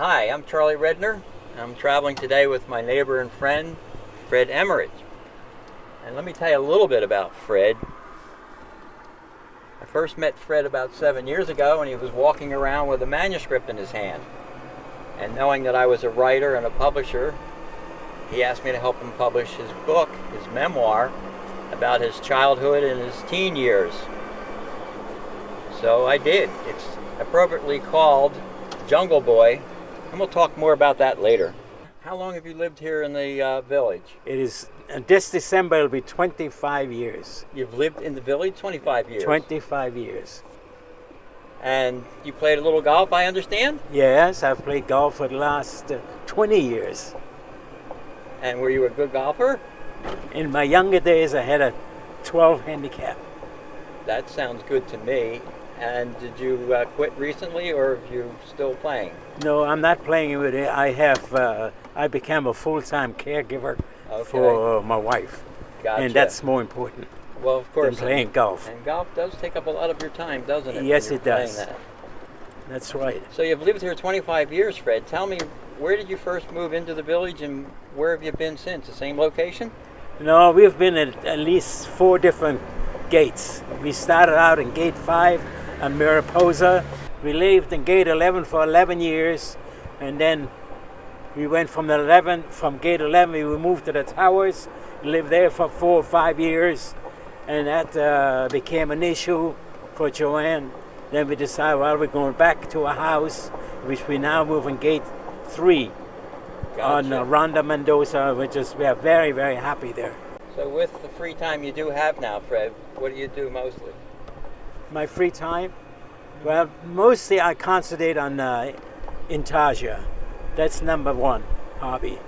Hi, I'm Charlie Redner. I'm traveling today with my neighbor and friend, Fred Emmerich. And let me tell you a little bit about Fred. I first met Fred about 7 years ago when he was walking around with a manuscript in his hand. And knowing that I was a writer and a publisher, he asked me to help him publish his book, his memoir, about his childhood and his teen years. So I did. It's appropriately called Jungle Boy, and we'll talk more about that later. How long have you lived here in the village? It is, this December it'll be 25 years. You've lived in the village 25 years? 25 years. And you played a little golf, I understand? Yes, I've played golf for the last 20 years. And were you a good golfer? In my younger days, I had a 12 handicap. That sounds good to me. And did you quit recently, or are you still playing? No, I'm not playing with it. I became a full-time caregiver Okay. for my wife. Gotcha. And that's more important well, of course, than playing golf. And golf does take up a lot of your time, doesn't it? Yes, when it you're does. playing that? That's right. So you've lived here 25 years, Fred. Tell me, where did you first move into the village, and where have you been since? The same location? No, we've been at least 4 different gates. We started out in Gate 5 in Mariposa. We lived in Gate 11 for 11 years, and then we went from Gate 11, we moved to the Towers, lived there for 4 or 5 years, and that became an issue for Joanne. Then we decided, well, we're going back to a house, which we now move in Gate 3 on Ronda Mendoza, we are very, very happy there. So with the free time you do have now, Fred, what do you do mostly? My free time? Well, mostly I concentrate on Intarsia. That's number one hobby.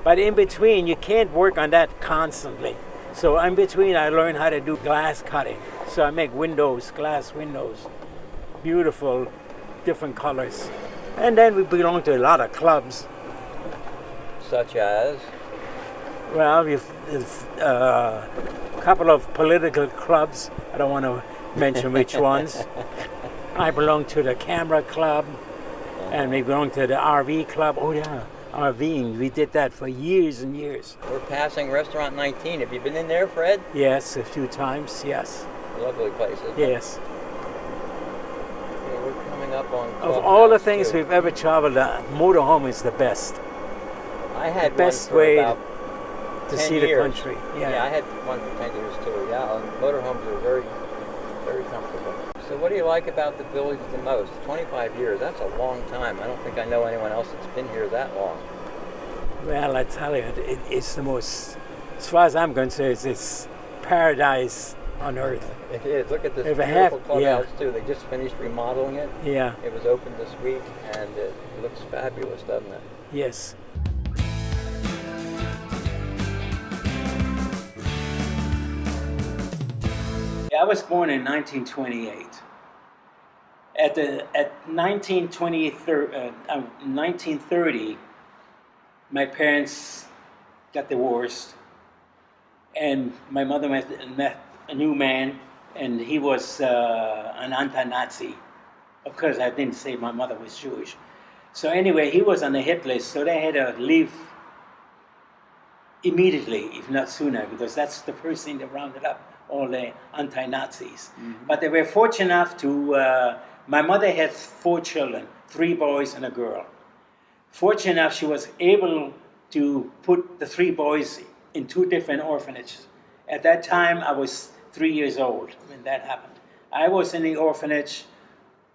But in between, you can't work on that constantly. So in between, I learned how to do glass cutting. So I make windows, glass windows, beautiful, different colors. And then we belong to a lot of clubs. Such as? Well, there's a couple of political clubs. I don't want to mention which ones. I belong to the Camera Club, and we belong to the RV Club. Oh yeah, RVing. We did that for years and years. We're passing Restaurant 19. Have you been in there, Fred? Yes, a few times, yes. Lovely place, isn't it? Yes. Okay, we're coming up on Of all the Clubhouse, things too. we've ever traveled, a motorhome is the best. I had the best one for way about to 10 see years. the country. Yeah, I had one for 10 years too. Yeah, and motorhomes are very, very comfortable. So what do you like about the village the most? 25 years, that's a long time. I don't think I know anyone else that's been here that long. Well, I tell you, it's the most, as far as I'm concerned, it's paradise on earth. It is. Look at this If I beautiful have- clubhouse yeah. too. They just finished remodeling it. Yeah, It was opened this week, and it looks fabulous, doesn't it? yes. I was born in 1928. At 1930, my parents got divorced, and my mother met a new man, and he was an anti-Nazi. Of course, I didn't say my mother was Jewish. So anyway, he was on the hit list, so they had to leave immediately, if not sooner, because that's the first thing that rounded up all the anti-Nazis. Mm-hmm. But they were fortunate enough to, my mother had 4 children, 3 boys and a girl. Fortunate enough, she was able to put the 3 boys in 2 different orphanages. At that time, I was 3 years old when that happened. I was in the orphanage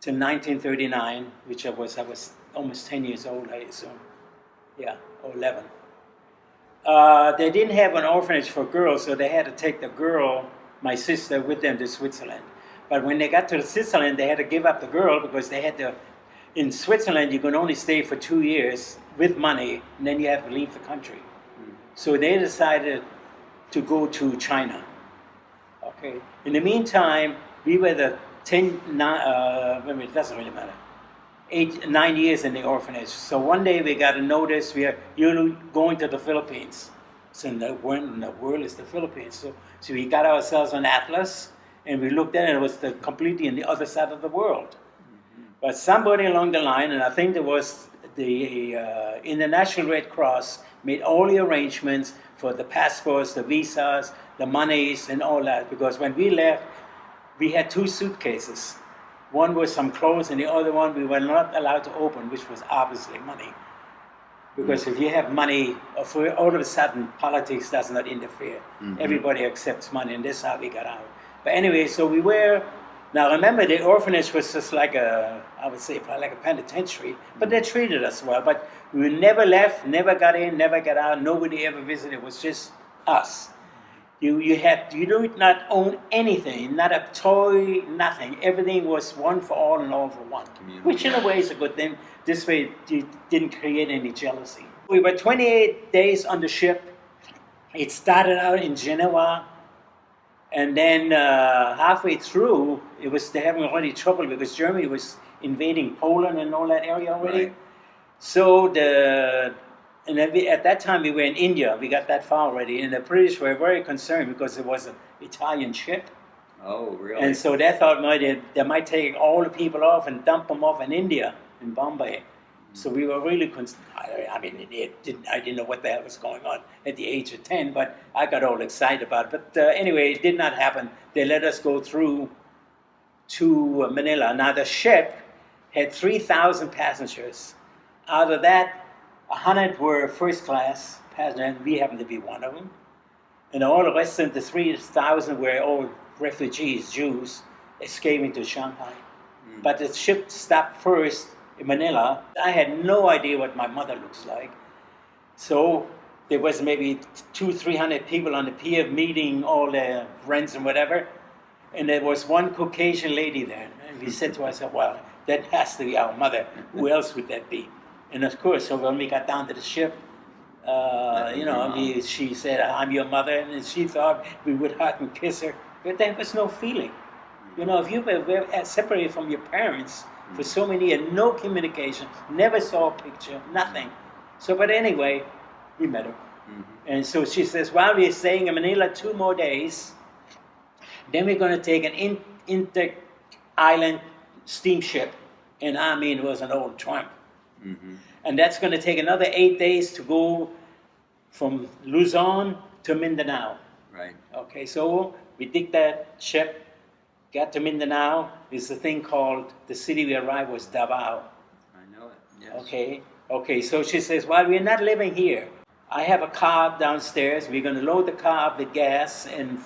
till 1939, which I was almost 10 years old, I assume. Yeah, or 11. They didn't have an orphanage for girls, so they had to take the girl, my sister, with them to Switzerland. But when they got to Switzerland, they had to give up the girl because they had to. In Switzerland, you can only stay for 2 years with money, and then you have to leave the country. Mm. So they decided to go to China. Okay. In the meantime, we were the it doesn't really matter. 9 years in the orphanage. So one day we got a notice, you're going to the Philippines. So where in the world is the Philippines? So we got ourselves an atlas, and we looked at it, it was completely on the other side of the world. Mm-hmm. But somebody along the line, and I think there was the International Red Cross made all the arrangements for the passports, the visas, the monies, and all that. Because when we left, we had 2 suitcases. One was some clothes, and the other one we were not allowed to open, which was obviously money. Because if you have money, all of a sudden politics does not interfere. Everybody accepts money, and that's how we got out. But anyway, so we were. Now remember, the orphanage was just like I would say, probably like a penitentiary, but they treated us well. But we never left, never got in, never got out. Nobody ever visited. It was just us. You do not own anything, not a toy, nothing. Everything was one for all and all for one, which in a way is a good thing. This way, you didn't create any jealousy. We were 28 days on the ship. It started out in Genoa. And then halfway through, they having already trouble because Germany was invading Poland and all that area already. Right. So at that time we were in India. We got that far already, and the British were very concerned because it was an Italian ship. Oh, really? And so they thought they might take all the people off and dump them off in India, in Bombay. So we were really concerned. I didn't know what the hell was going on at the age of 10, but I got all excited about it. But anyway, it did not happen. They let us go through to Manila. Now the ship had 3,000 passengers. Out of that, 100 were first class passengers, and we happened to be one of them. And all the rest of the 3,000 were all refugees, Jews, escaping to Shanghai. But the ship stopped first in Manila. I had no idea what my mother looks like. So there was maybe 200-300 people on the pier meeting all their friends and whatever. And there was one Caucasian lady there. And we said to ourselves, well, that has to be our mother. Who else would that be? And of course, so when we got down to the ship, she said, I'm your mother. And she thought we would hug and kiss her. But there was no feeling. If you were separated from your parents for so many years, no communication, never saw a picture, nothing. So, but anyway, we met her. And so she says, well, we're staying in Manila 2 more days. Then we're going to take an inter-island steamship. And I mean, it was an old Trump. And that's going to take another 8 days to go from Luzon to Mindanao. Right. Okay, so we dig that ship, got to Mindanao. There's a thing called, the city we arrived was Davao. I know it, yes. Okay, so she says, well, we're not living here. I have a car downstairs. We're going to load the car up with gas and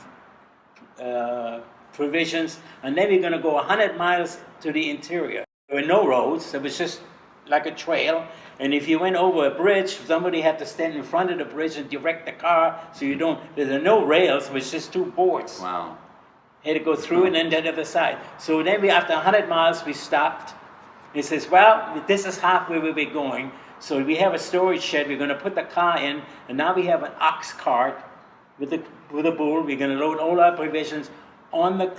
provisions, and then we're going to go 100 miles to the interior. There were no roads. It was just like a trail. And if you went over a bridge, somebody had to stand in front of the bridge and direct the car so there are no rails. It was just 2 boards. Wow. Had to go through and then the other side. So then after 100 miles, we stopped. He says, well, this is halfway where we're going. So we have a storage shed. We're going to put the car in. And now we have an ox cart with a bull. We're going to load all our provisions on the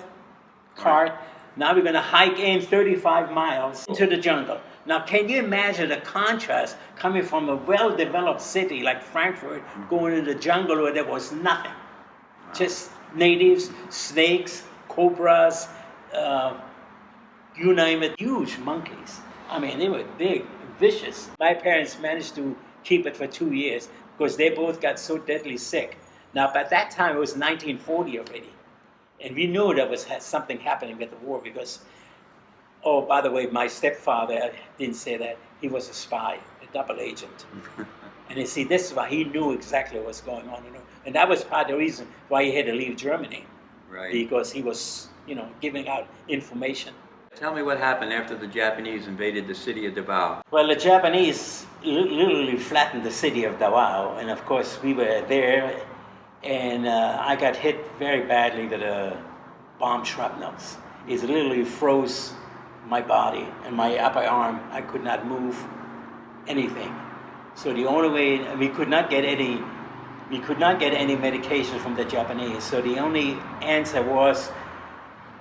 cart. Now we're going to hike in 35 miles into the jungle. Now, can you imagine the contrast coming from a well-developed city like Frankfurt going into the jungle where there was nothing? Wow. Just natives, snakes, cobras, you name it, huge monkeys. I mean, they were big, vicious. My parents managed to keep it for 2 years because they both got so deadly sick. Now, by that time, it was 1940 already. And we knew there was something happening with the war because, oh, by the way, my stepfather, I didn't say that, he was a spy, a double agent. And you see, this is why he knew exactly what was going on. And that was part of the reason why he had to leave Germany. Right. Because he was, giving out information. Tell me what happened after the Japanese invaded the city of Davao. Well, the Japanese literally flattened the city of Davao. And of course, we were there. And I got hit very badly with bomb shrapnels. It literally froze my body and my upper arm. I could not move anything. So the only way, we could not get any medication from the Japanese. So the only answer was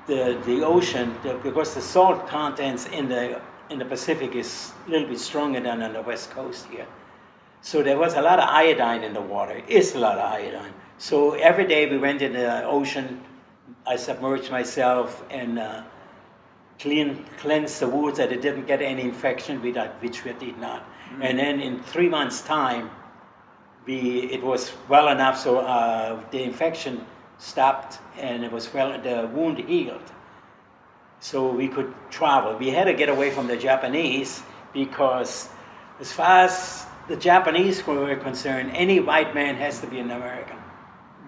the ocean, because the salt contents in the Pacific is a little bit stronger than on the West Coast here. So there was a lot of iodine in the water. It's a lot of iodine. So every day we went in the ocean. I submerged myself and cleanse the wounds that it didn't get any infection, which we did not. And then in 3 months' time, it was well enough so the infection stopped and the wound healed. So we could travel. We had to get away from the Japanese because as far as the Japanese were concerned, any white man has to be an American.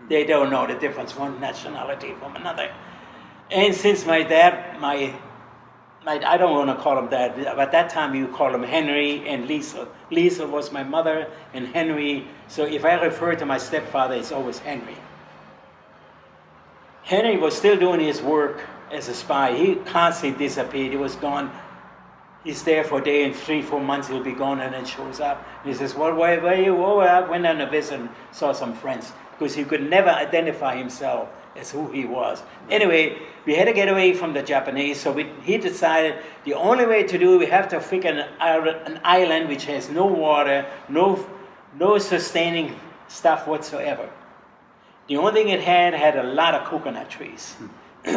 They don't know the difference one nationality from another. And since my dad, I don't want to call him dad, but at that time you call him Henry and Lisa. Lisa was my mother and Henry. So if I refer to my stepfather, it's always Henry. Henry was still doing his work as a spy. He constantly disappeared. He was gone. He's there for a day, and 3-4 months he'll be gone, and then shows up. And he says, well, where are you? Oh, I went on a visit and saw some friends. Because he could never identify himself as who he was. Anyway, we had to get away from the Japanese, so he decided the only way to do it, we have to figure an island which has no water, no sustaining stuff whatsoever. The only thing it had a lot of coconut trees,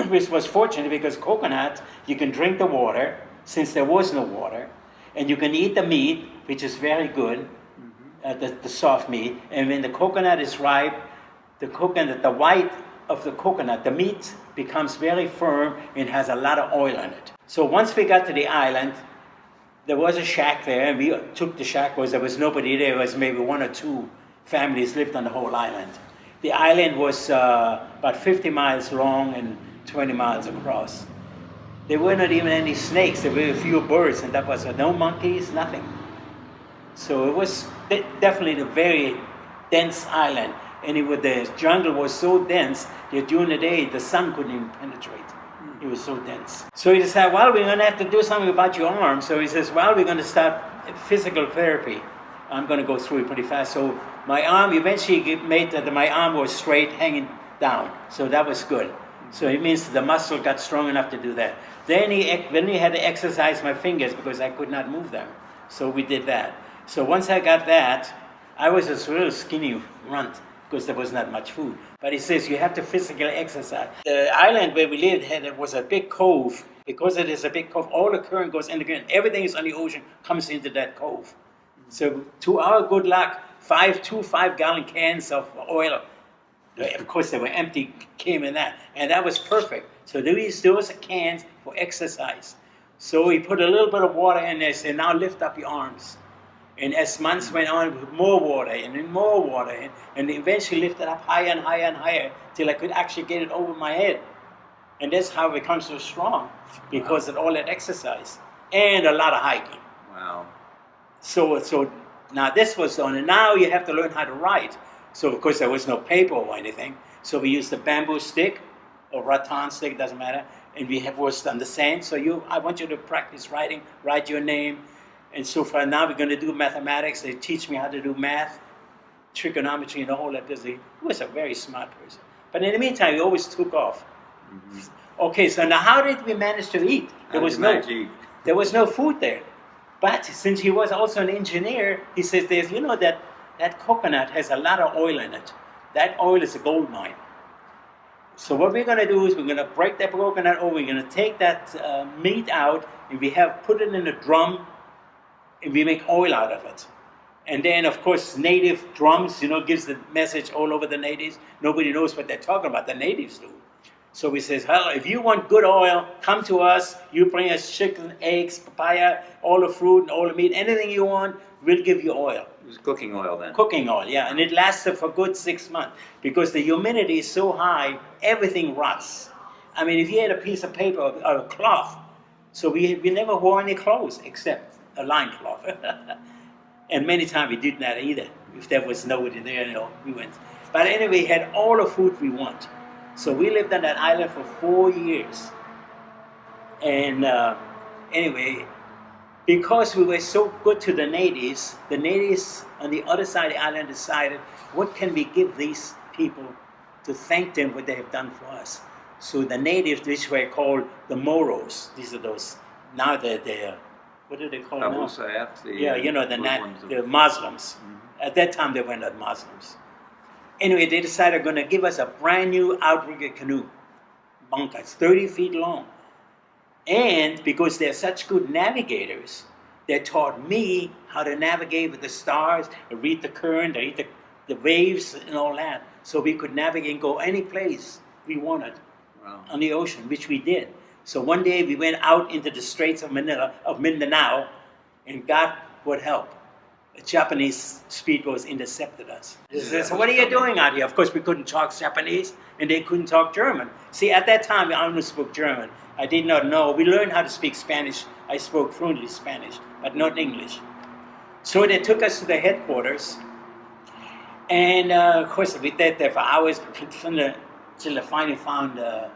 which was fortunate because coconut, you can drink the water, since there was no water, and you can eat the meat, which is very good, the soft meat, and when the coconut is ripe, the white of the coconut, the meat becomes very firm and has a lot of oil in it. So once we got to the island, there was a shack there, and we took the shack because there was nobody there. There was maybe 1 or 2 families lived on the whole island. The island was about 50 miles long and 20 miles across. There were not even any snakes. There were a few birds, and that was no monkeys, nothing. So it was definitely a very dense island. And the jungle was so dense that during the day, the sun couldn't even penetrate. It was so dense. So he decided, well, we're going to have to do something about your arm. So he says, well, we're going to start physical therapy. I'm going to go through it pretty fast. So my arm eventually made that my arm was straight, hanging down. So that was good. So it means the muscle got strong enough to do that. Then he had to exercise my fingers because I could not move them. So we did that. So once I got that, I was a real skinny runt because there was not much food. But he says you have to physically exercise. The island where we lived was a big cove. Because it is a big cove, all the current goes in the ground. Everything is on the ocean comes into that cove. So to our good luck, 5 gallon cans of oil. Of course, they were empty, came in that. And that was perfect. So those are cans for exercise. So we put a little bit of water in there, and now lift up your arms. And as months went on, more water and then more water, and eventually lifted up higher and higher and higher till I could actually get it over my head. And that's how it becomes so strong, because of all that exercise and a lot of hiking. Wow. So now this was done, and now you have to learn how to write. So of course there was no paper or anything, so we used a bamboo stick or rattan stick, doesn't matter, and we was on the sand. So I want you to practice writing, write your name. And so far now we're going to do mathematics. They teach me how to do math, trigonometry, and the whole lot. He was a very smart person. But in the meantime, he always took off. Mm-hmm. Okay, so now how did we manage to eat? There was no food there. But since he was also an engineer, he says, that coconut has a lot of oil in it. That oil is a gold mine. So what we're going to do is we're going to break that coconut over. We're going to take that meat out, and put it in a drum, and we make oil out of it. And then, of course, native drums, gives the message all over the natives. Nobody knows what they're talking about. The natives do. So we says, well, if you want good oil, come to us. You bring us chicken, eggs, papaya, all the fruit and all the meat, anything you want, we'll give you oil. It was cooking oil then? Cooking oil, yeah. And it lasted for a good 6 months. Because the humidity is so high, everything rots. I mean, if you had a piece of paper or a cloth, so we never wore any clothes except a line cloth. And many times we did not either. If there was nobody there, we went. But anyway, we had all the food we want. So we lived on that island for 4 years. And anyway, because we were so good to the natives on the other side of the island decided, what can we give these people to thank them what they have done for us? So the natives, which were called the Moros, these are those, now they're what do they call them now? The Muslims. Mm-hmm. At that time, they were not Muslims. Anyway, they decided they're going to give us a brand new outrigger canoe. Bunker. It's 30 feet long. And because they're such good navigators, they taught me how to navigate with the stars, read the current, read the waves and all that. So we could navigate and go any place we wanted on the ocean, which we did. So one day we went out into the Straits of Mindanao, and God would help. A Japanese speedboats intercepted us. They said, so what are you doing out here? Of course, we couldn't talk Japanese, and they couldn't talk German. See, at that time, I only spoke German. I did not know. We learned how to speak Spanish. I spoke fluently Spanish, but not English. So they took us to the headquarters, and of course, we stayed there for hours until they finally found a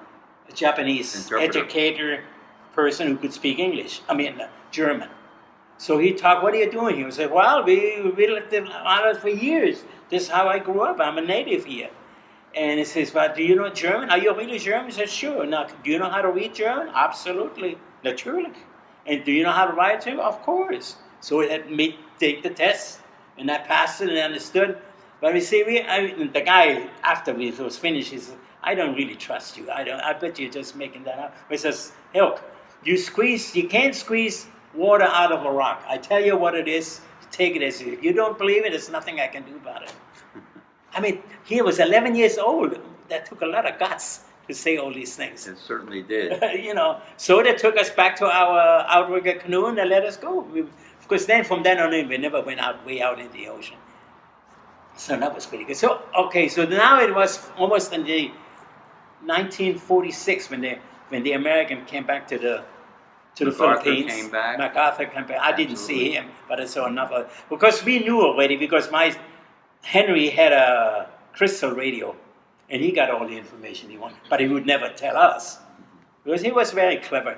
Japanese educator person who could speak English. German. So he talked, what are you doing here? He said, well, we lived in Ireland for years. This is how I grew up. I'm a native here. And he says, well, do you know German? Are you really German? He said, sure. Now, do you know how to read German? Absolutely. Natürlich. And do you know how to write too? Of course. So he had me take the test, and I passed it and understood. But we see, the guy, after it was finished, he said, I don't really trust you. I bet you're just making that up. He says, look, you can't squeeze water out of a rock. I tell you what it is, take it as it is. If you don't believe it, there's nothing I can do about it. He was 11 years old. That took a lot of guts to say all these things. It certainly did. So they took us back to our outrigger canoe and they let us go. Because then, from then on, we never went way out in the ocean. So that was pretty good. So now it was almost in the 1946 when the American came back to the Philippines. Came back. MacArthur came back. I didn't see him, but I saw enough of it. Because we knew already, because Henry had a crystal radio, and he got all the information he wanted, but he would never tell us. Because he was very clever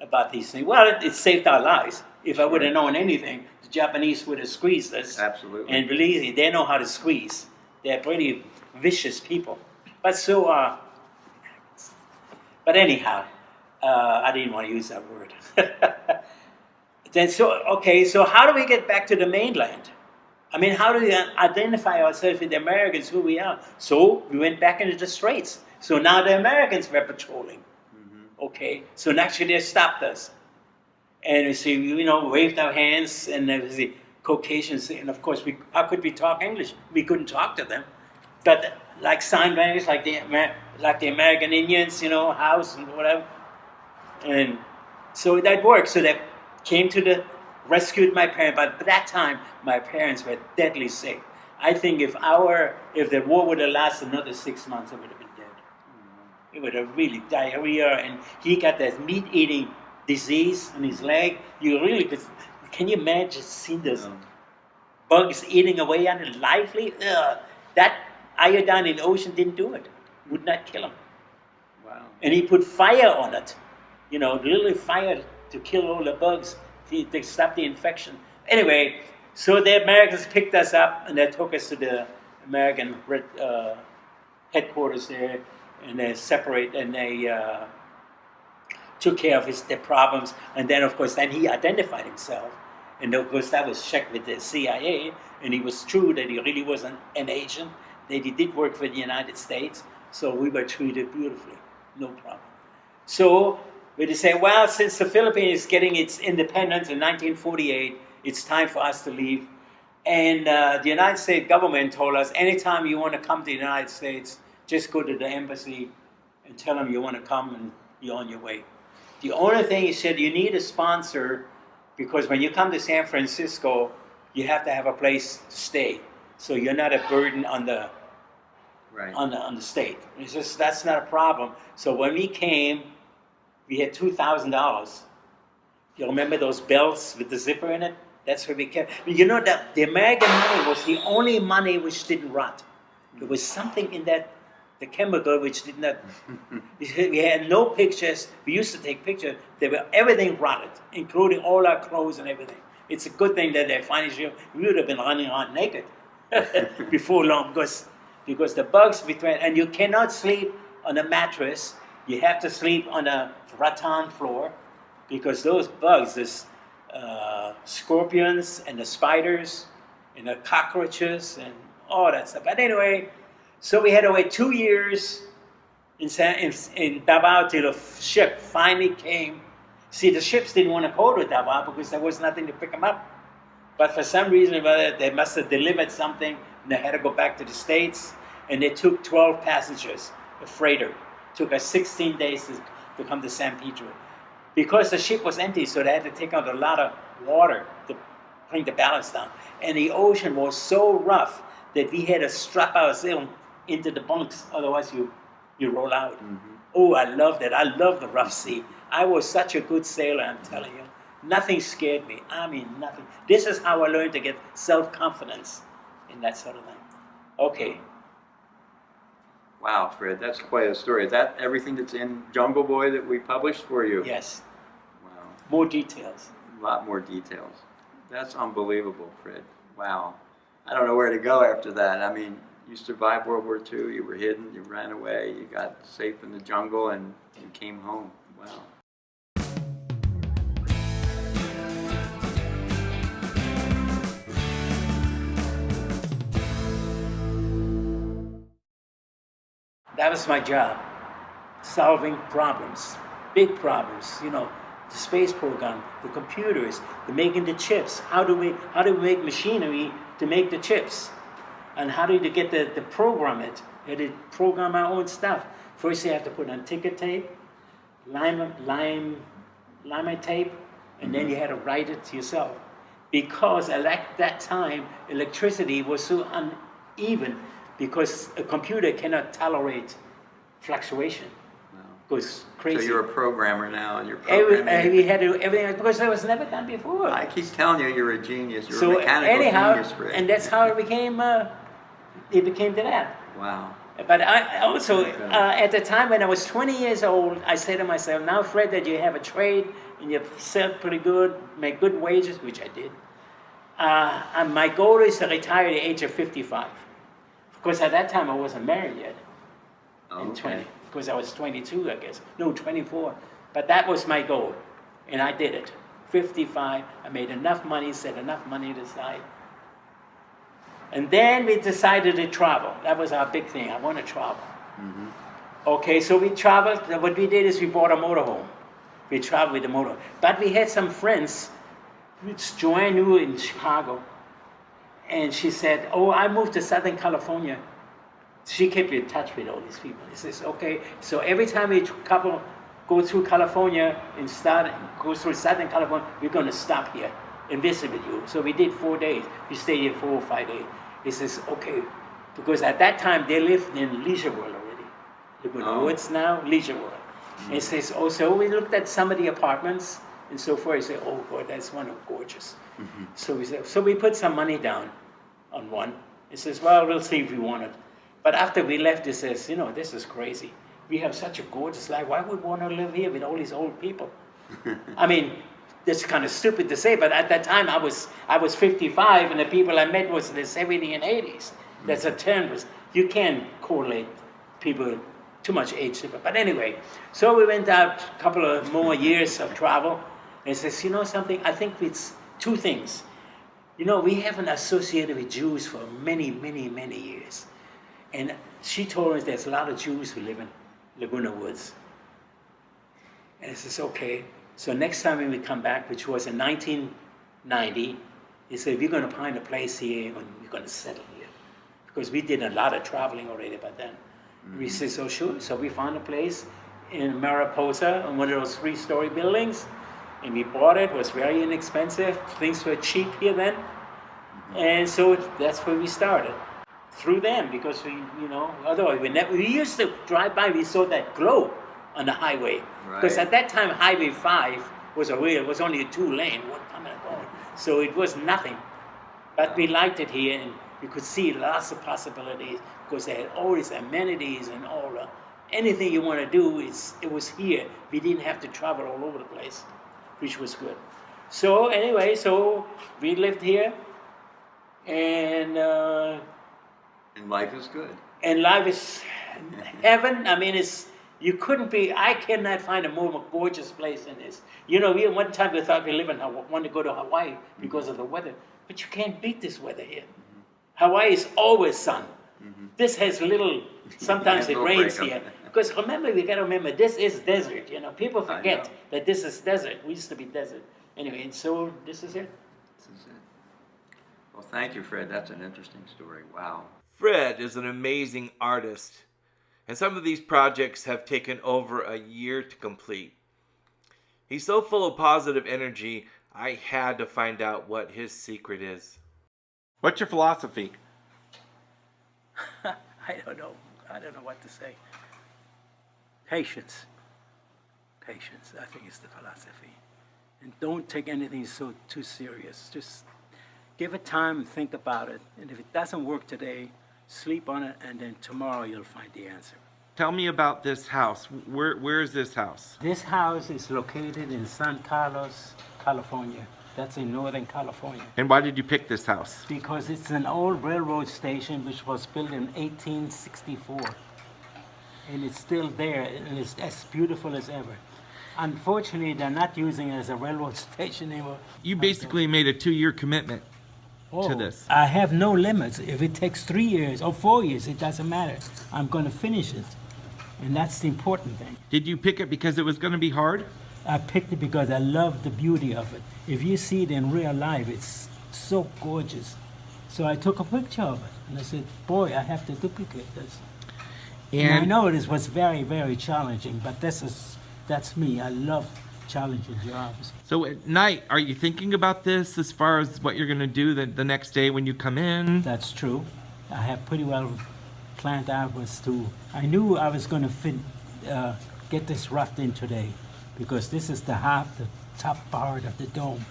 about these things. Well, it saved our lives. If I would have known anything, the Japanese would have squeezed us. Absolutely. And believe me, they know how to squeeze. They're pretty vicious people. But but anyhow, I didn't want to use that word. So how do we get back to the mainland? How do we identify ourselves with the Americans, who we are? So we went back into the Straits. So now the Americans were patrolling. Mm-hmm. Okay, so naturally they stopped us. And we see, waved our hands, and there was the Caucasians, and of course, how could we talk English? We couldn't talk to them. But like sign language, like the American Indians, house and whatever. And so that worked. So they rescued my parents. But by that time, my parents were deadly sick. I think if the war would have lasted another 6 months, I would have been dead. Mm-hmm. It would have really diarrhea, and he got that meat-eating disease on his leg. Can you imagine seeing those bugs eating away on it lively? That iodine in the ocean didn't do it. Would not kill him. Wow. And he put fire on it. Literally fire to kill all the bugs to stop the infection. Anyway, so the Americans picked us up and they took us to the American headquarters there, and they took care of their problems. And then, of course, he identified himself. And of course, that was checked with the CIA, and it was true that he really wasn't an agent, that he did work for the United States. So we were treated beautifully, no problem. So we say, well, since the Philippines is getting its independence in 1948, it's time for us to leave. And the United States government told us, anytime you want to come to the United States, just go to the embassy and tell them you want to come and you're on your way. The only thing he said, you need a sponsor, because when you come to San Francisco, you have to have a place to stay. So you're not a burden on the state. He says, that's not a problem. So when we came, we had $2,000. You remember those belts with the zipper in it? That's where we kept. That the American money was the only money which didn't rot. There was something in that, the chemical, which did not. We had no pictures. We used to take pictures. Everything rotted, including all our clothes and everything. It's a good thing that they finally showed. We would have been running around naked before long, because the bugs and you cannot sleep on a mattress. You have to sleep on a rattan floor, because those bugs, scorpions and the spiders and the cockroaches and all that stuff. But anyway, so we had to wait 2 years in Davao till the ship finally came See, the ships didn't want to go to Davao because there was nothing to pick them up. But for some reason, they must have delivered something, and they had to go back to the States. And they took 12 passengers, a freighter. Took us 16 days to come to San Pedro. Because the ship was empty, so they had to take out a lot of water to bring the balance down. And the ocean was so rough that we had to strap ourselves into the bunks, otherwise you roll out. Mm-hmm. Oh, I loved it. I love the rough sea. I was such a good sailor, I'm telling you. Nothing scared me. I mean, nothing. This is how I learned to get self-confidence in that sort of thing. Okay. Wow, Fred, that's quite a story. Is that everything that's in Jungle Boy that we published for you? Yes. Wow. More details. A lot more details. That's unbelievable, Fred. Wow. I don't know where to go after that. I mean, you survived World War II, you were hidden, you ran away, you got safe in the jungle, and you came home. Wow. That was my job, solving problems, big problems, you know, the space program, the computers, the making the chips. How do we make machinery to make the chips? And how do you get the program it? You had to program our own stuff. First you have to put on ticker tape, lime tape, and then you had to write it yourself. Because at that time, electricity was so uneven, because a computer cannot tolerate fluctuation. Wow. It goes crazy. So you're a programmer now, and you're programming. We had to do everything because that was never done before. I keep telling you, you're a genius. You're So a mechanical genius, Fred. and that's how it became. It became to that. Wow. But I also, at the time when I was 20 years old, I said to myself, now Fred, that you have a trade and you sell pretty good, make good wages, which I did. And my goal is to retire at the age of 55. Because at that time I wasn't married yet. In 20. Because I was 22, I guess. No, 24. But that was my goal. And I did it. 55, I made enough money, set enough money aside. And then we decided to travel. That was our big thing. I want to travel. Mm-hmm. Okay, so we traveled. What we did is we bought a motorhome. We traveled with the motorhome. But we had some friends, which Joanne knew in Chicago. And she said, oh, I moved to Southern California. She kept in touch with all these people. He says, okay, so every time we couple go through California and go through Southern California, we're going to stop here and visit with you. So we did 4 days. We stayed here 4 or 5 days. He says, okay, because at that time they lived in Leisure World already. They were in the woods now, Leisure World. And he says, oh, so we looked at some of the apartments and so forth. He said, oh, God, that's one of gorgeous. Mm-hmm. So we said, so we put some money down on one. He says, well, we'll see if we want it. But after we left, he says, you know, this is crazy. We have such a gorgeous life. Why would we want to live here with all these old people? I mean, that's kind of stupid to say, but at that time I was 55, and the people I met was in the 70s and 80s. That's a term. You can't correlate people too much age difference. But anyway, so we went out a couple of more years of travel, and he says, you know something? I think it's two things. You know, we haven't associated with Jews for many, many, many years. And she told us there's a lot of Jews who live in Laguna Woods. And I says, okay. So next time when we come back, which was in 1990, he said, we're going to find a place here and we're going to settle here. Because we did a lot of traveling already by then. Mm-hmm. We said, so sure. So we found a place in Mariposa on one of those 3-story buildings. And we bought it. It was very inexpensive. Things were cheap here then. Mm-hmm. And so that's where we started. Through them, because we, you know, otherwise we used to drive by, we saw that glow on the highway. Because at that time, Highway 5 was only a 2-lane, one coming and going. So it was nothing. But we liked it here, and we could see lots of possibilities, because they had all these amenities and all anything you want to do, it was here. We didn't have to travel all over the place, which was good. So anyway, so we lived here, and life is good. And life is heaven. I mean, I cannot find a more gorgeous place than this. You know, one time we thought we wanted to go to Hawaii because of the weather, but you can't beat this weather here. Mm-hmm. Hawaii is always sun, This has little, sometimes it Little rains break up. here. Because remember, we gotta remember, this is desert, you know. People I forget know. that this is desert. We used to be desert. Anyway, and so this is it. This is it. Well, thank you, Fred. That's an interesting story. Wow. Fred is an amazing artist, and some of these projects have taken over a year to complete. He's so full of positive energy, I had to find out what his secret is. What's your philosophy? I don't know. I don't know what to say. Patience. Patience, I think, is the philosophy. And don't take anything so too serious. Just give it time and think about it. And if it doesn't work today, sleep on it, and then tomorrow you'll find the answer. Tell me about this house. Where is this house? This house is located in San Carlos, California. That's in Northern California. And why did you pick this house? Because it's an old railroad station which was built in 1864. And it's still there, and it's as beautiful as ever. Unfortunately, they're not using it as a railroad station anymore. You basically made a 2-year commitment to this. I have no limits. If it takes 3 years or 4 years, it doesn't matter. I'm going to finish it. And that's the important thing. Did you pick it because it was going to be hard? I picked it because I love the beauty of it. If you see it in real life, it's so gorgeous. So I took a picture of it, and I said, boy, I have to duplicate this. And I know it was very, very challenging, but that's me. I love challenging jobs. So at night, are you thinking about this as far as what you're going to do the next day when you come in? That's true. I have pretty well planned out I knew I was going to get this roughed in today, because this is the top part of the dome.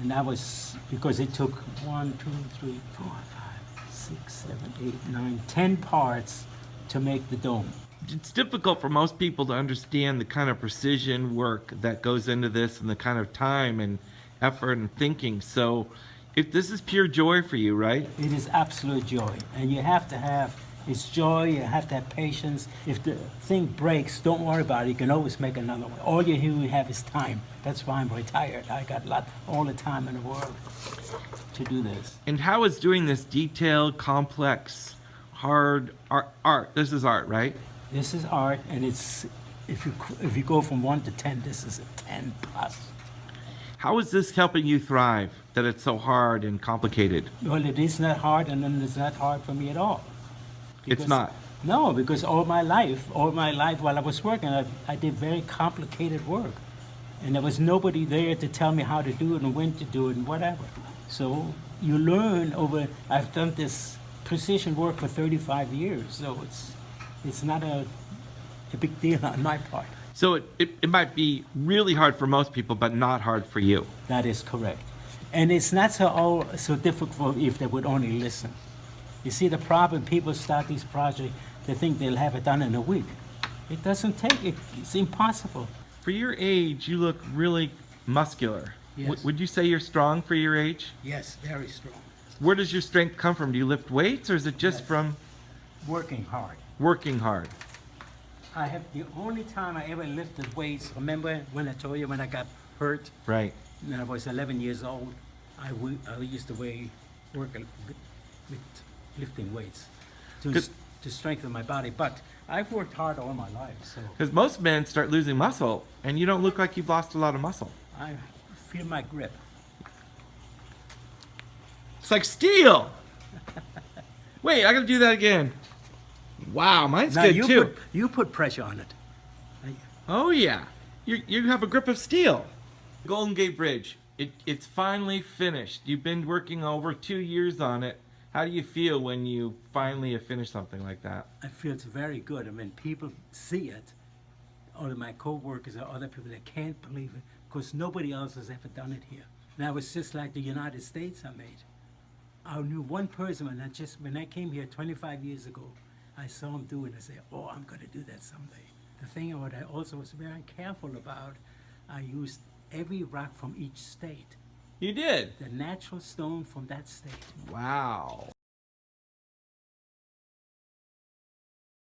And that was because it took 1, 2, 3, 4, 5, 6, 7, 8, 9, 10 parts to make the dome. It's difficult for most people to understand the kind of precision work that goes into this and the kind of time and effort and thinking. So if this is pure joy for you, right? It is absolute joy. And you have to have, it's joy, you have to have patience. If the thing breaks, don't worry about it. You can always make another one. All you have is time. That's why I'm retired. I got all the time in the world to do this. And how is doing this detailed, complex, hard art? This is art, right? This is art, and it's if you go from 1 to 10, this is a 10 plus. How is this helping you thrive, that it's so hard and complicated? Well, it is not hard, and then it's not hard for me at all. It's not? No, because all my life while I was working, I did very complicated work. And there was nobody there to tell me how to do it and when to do it and whatever. So you learn I've done this precision work for 35 years, so it's not a big deal on my part. So it might be really hard for most people, but not hard for you. That is correct. And it's not so difficult if they would only listen. You see, the problem, people start these projects, they think they'll have it done in a week. It doesn't take it. It's impossible. For your age, you look really muscular. Yes. Would you say you're strong for your age? Yes, very strong. Where does your strength come from? Do you lift weights, or is it just from Working hard. working hard? I have the only time I ever lifted weights, remember when I told you when I got hurt? Right. When I was 11 years old, I used to work with lifting weights to strengthen my body. But I've worked hard all my life, so Because most men start losing muscle, and you don't look like you've lost a lot of muscle. I feel my grip. It's like steel. Wait, I gotta do that again. Wow, mine's Now good you too. you put pressure on it. Oh yeah, you have a grip of steel. Golden Gate Bridge, it's finally finished. You've been working over 2 years on it. How do you feel when you finally have finished something like that? I feel it's very good. I mean, people see it, or my co-workers or other people that can't believe it, because nobody else has ever done it here. Now it's just like the United States I made. I knew one person when I came here 25 years ago, I saw him do it and I said, oh, I'm going to do that someday. The thing what I also was very careful about, I used every rock from each state. You did? The natural stone from that state. Wow.